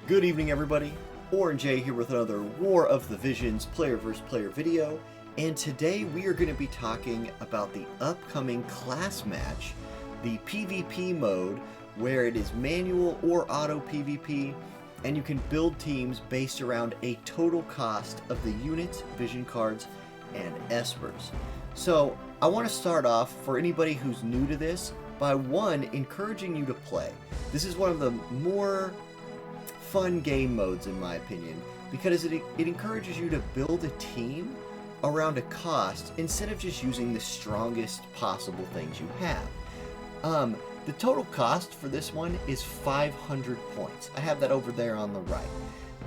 Good evening, everybody. Auronnj here with another War of the Visions player vs. player video, and today we are going to be talking about the upcoming class match, the PvP mode, where it is manual or auto PvP, and you can build teams based around a total cost of the units, vision cards, and espers. So I want to start off, for anybody who's new to this, by one, encouraging you to play. This is one of the more fun game modes in my opinion, because it encourages you to build a team around a cost instead of just using the strongest possible things you have. The total cost for this one is 500 points. I have that over there on the right.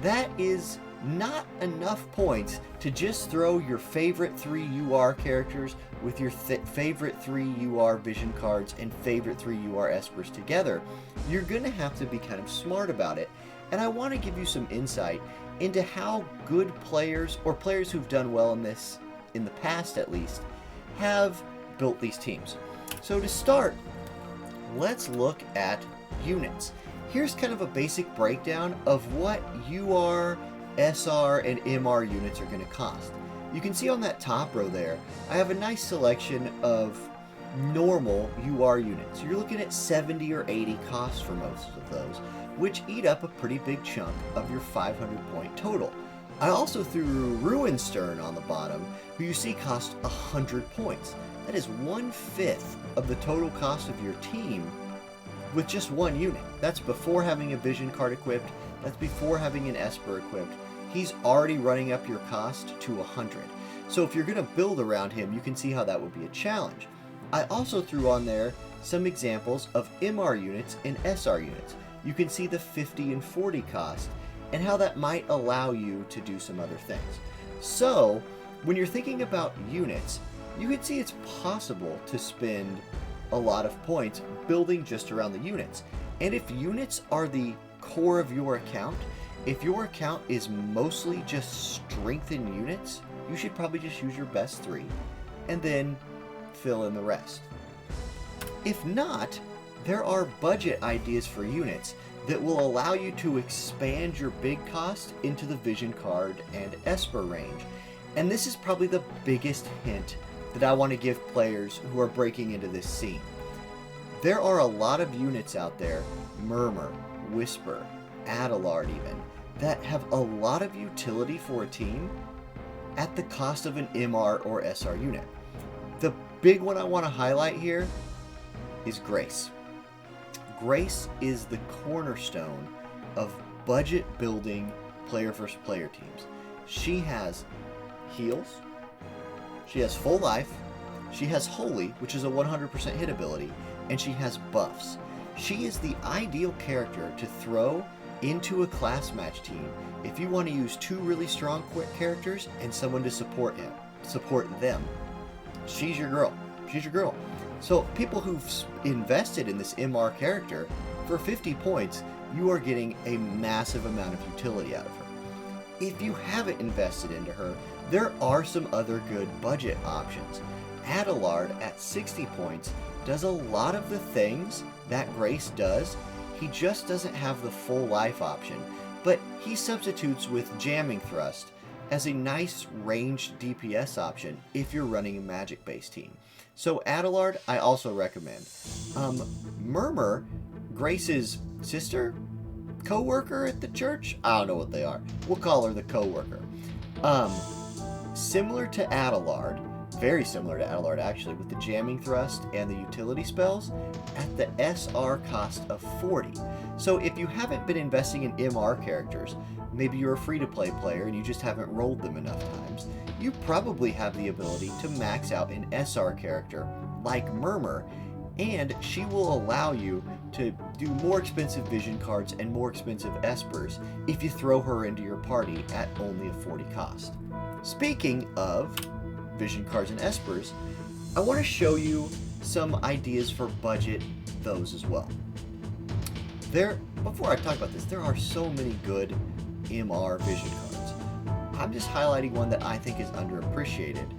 That is not enough points to just throw your favorite 3 UR characters with your favorite 3 UR vision cards and favorite 3 UR espers together. You're gonna have to be kind of smart about it. And I want to give you some insight into how good players, or players who've done well in this, in the past at least, have built these teams. So to start, let's look at units. Here's kind of a basic breakdown of what UR, SR, and MR units are going to cost. You can see on that top row there, I have a nice selection of normal UR units. You're looking at 70 or 80 costs for most of those, which eat up a pretty big chunk of your 500 point total. I also threw Ruinstern on the bottom, who you see cost 100 points. That is 1/5 of the total cost of your team with just one unit. That's before having a vision card equipped, that's before having an esper equipped. He's already running up your cost to 100. So if you're going to build around him, you can see how that would be a challenge. I also threw on there some examples of MR units and SR units. You can see the 50 and 40 cost and how that might allow you to do some other things. So when you're thinking about units, you can see it's possible to spend a lot of points building just around the units. And if units are the core of your account, if your account is mostly just strength in units, you should probably just use your best 3 and then fill in the rest. If not, there are budget ideas for units that will allow you to expand your big cost into the vision card and esper range. And this is probably the biggest hint that I want to give players who are breaking into this scene. There are a lot of units out there, Murmur, Whisper, Adelard even, that have a lot of utility for a team at the cost of an MR or SR unit. The big one I want to highlight here is Grace. Grace is the cornerstone of budget building player versus player teams. She has heals, she has full life, she has holy, which is a 100% hit ability, and she has buffs. She is the ideal character to throw into a class match team if you want to use 2 really strong quick characters and someone to support them. She's your girl. She's your girl. So people who've invested in this MR character, for 50 points, you are getting a massive amount of utility out of her. If you haven't invested into her, there are some other good budget options. Adelard at 60 points does a lot of the things that Grace does. He just doesn't have the full life option, but he substitutes with Jamming Thrust as a nice ranged DPS option if you're running a magic-based team. So Adelard, I also recommend. Murmur, Grace's sister? Co-worker at the church? I don't know what they are. We'll call her the co-worker. Similar to Adelard, very similar to Adelard actually, with the Jamming Thrust and the utility spells, at the SR cost of 40. So if you haven't been investing in MR characters, maybe you're a free-to-play player and you just haven't rolled them enough times, you probably have the ability to max out an SR character like Murmur, and she will allow you to do more expensive vision cards and more expensive espers if you throw her into your party at only a 40 cost. Speaking of vision cards and espers, I want to show you some ideas for budget those as well. Before I talk about this, there are so many good MR vision cards. I'm just highlighting one that I think is underappreciated,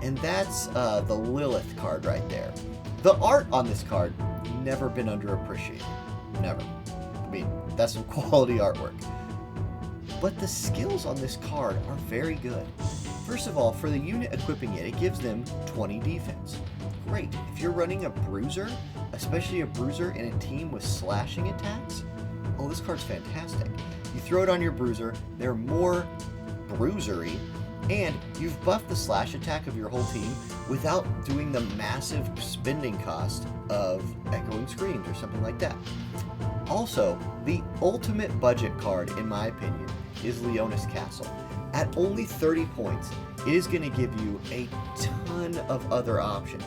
and that's the Lilith card right there. The art on this card, never been underappreciated. Never. I mean, that's some quality artwork. but the skills on this card are very good. First of all, for the unit equipping it, it gives them 20 defense. Great. If you're running a bruiser, especially a bruiser in a team with slashing attacks, oh, this card's fantastic. You throw it on your bruiser, they're more bruisery, and you've buffed the slash attack of your whole team without doing the massive spending cost of echoing screams or something like that. Also, the ultimate budget card, in my opinion, is Leonis Castle. At only 30 points, it is going to give you a ton of other options.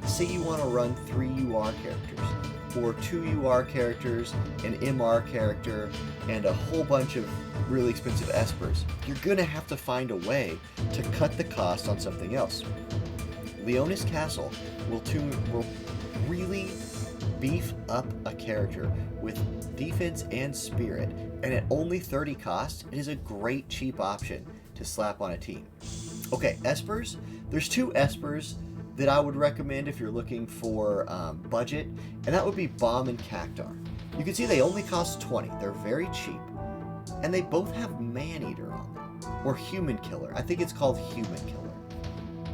Say you want to run 3 UR characters, or 2 UR characters, an MR character, and a whole bunch of really expensive Espers. You're going to have to find a way to cut the cost on something else. Leonis Castle will really beef up a character with defense and spirit, and at only 30 cost, it is a great cheap option to slap on a team. Okay, Espers. There's 2 Espers that I would recommend if you're looking for budget, and that would be Bomb and Cactar. You can see they only cost 20. They're very cheap, and they both have Man-Eater on them, or Human Killer. I think it's called Human Killer.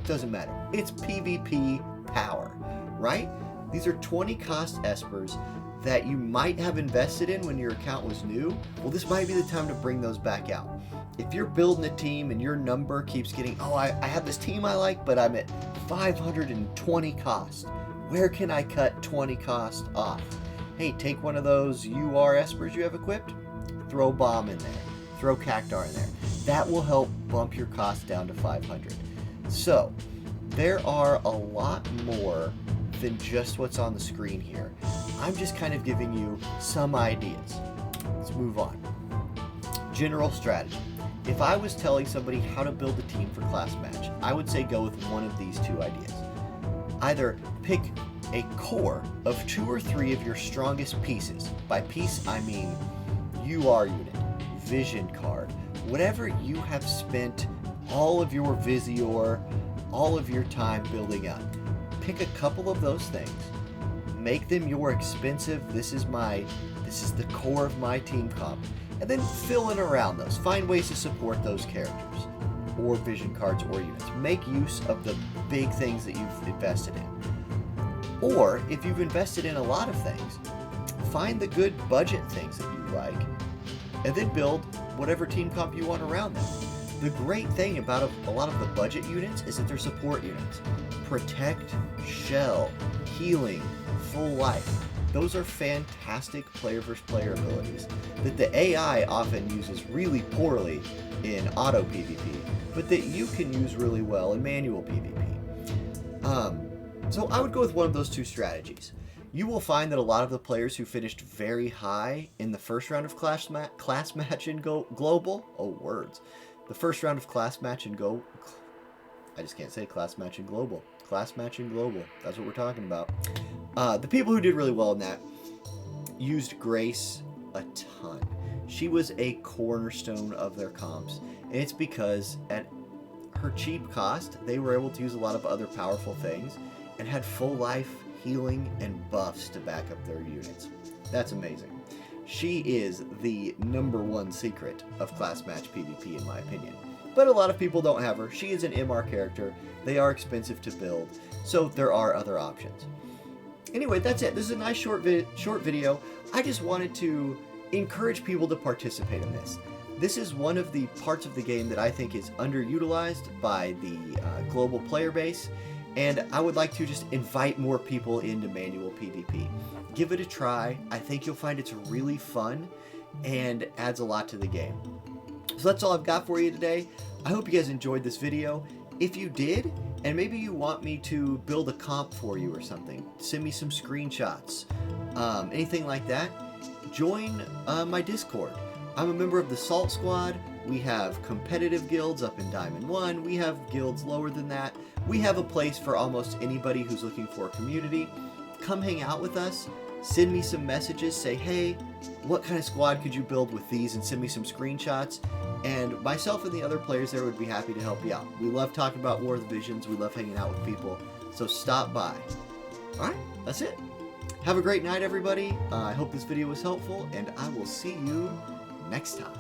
Doesn't matter. It's PvP power, right? These are 20 cost Espers that you might have invested in when your account was new. Well, this might be the time to bring those back out. If you're building a team and your number keeps getting, oh, I have this team I like, but I'm at 520 cost. Where can I cut 20 cost off? Hey, take one of those UR Espers you have equipped, throw Bomb in there, throw Cactar in there. That will help bump your cost down to 500. So, there are a lot more than just what's on the screen here. I'm just kind of giving you some ideas. Let's move on. General strategy. If I was telling somebody how to build a team for class match, I would say go with one of these 2 ideas. Either pick a core of 2 or 3 of your strongest pieces. By piece, I mean UR unit, vision card, whatever you have spent all of your Visior, all of your time building up. Pick a couple of those things, make them your expensive, this is the core of my team comp, and then fill in around those. Find ways to support those characters, or vision cards or units. Make use of the big things that you've invested in. Or, if you've invested in a lot of things, find the good budget things that you like, and then build whatever team comp you want around them. The great thing about a lot of the budget units is that they're support units. Protect, Shell, Healing, Full Life. Those are fantastic player versus player abilities that the AI often uses really poorly in auto PvP, but that you can use really well in manual PvP. So I would go with one of those 2 strategies. You will find that a lot of the players who finished very high in the first round of class match in global, the first round of class match in I just can't say class match in global. Class match in global. That's what we're talking about. The people who did really well in that used Grace a ton. She was a cornerstone of their comps, and it's because at her cheap cost, they were able to use a lot of other powerful things and had full life, healing, and buffs to back up their units. That's amazing. She is the #1 secret of class match PvP in my opinion. But a lot of people don't have her. She is an MR character. They are expensive to build, so there are other options. Anyway, that's it. This is a nice short video. I just wanted to encourage people to participate in this. This is one of the parts of the game that I think is underutilized by the global player base, and I would like to just invite more people into manual PvP. Give it a try. I think you'll find it's really fun and adds a lot to the game. So that's all I've got for you today. I hope you guys enjoyed this video. If you did, and maybe you want me to build a comp for you or something, send me some screenshots, anything like that, join my Discord. I'm a member of the Salt Squad. We have competitive guilds up in Diamond 1. We have guilds lower than that. We have a place for almost anybody who's looking for a community. Come hang out with us. Send me some messages. Say, hey, what kind of squad could you build with these? And send me some screenshots. And myself and the other players there would be happy to help you out. We love talking about War of the Visions. We love hanging out with people. So stop by. Alright, that's it. Have a great night, everybody. I hope this video was helpful, and I will see you next time.